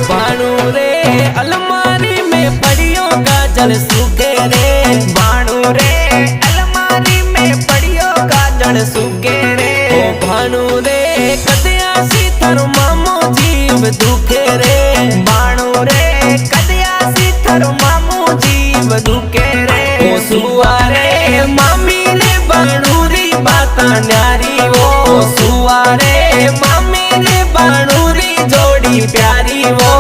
बाणू रे अलमारी में पड़ियो गाजर सूखे रे। बाणू रे अलमारी में पड़ियो गाजर सूखे रे। ओ भाणू रे कदया सी थारो मामो जीव दुखे रे। बाणू रे कदया सी थारो मामो जीव दुखे रे। ओ सुवारे मामी ने बाणू री बात न्यारी वो। सुवारे मामी ने बाणू री जोड़ी प्यारी वो।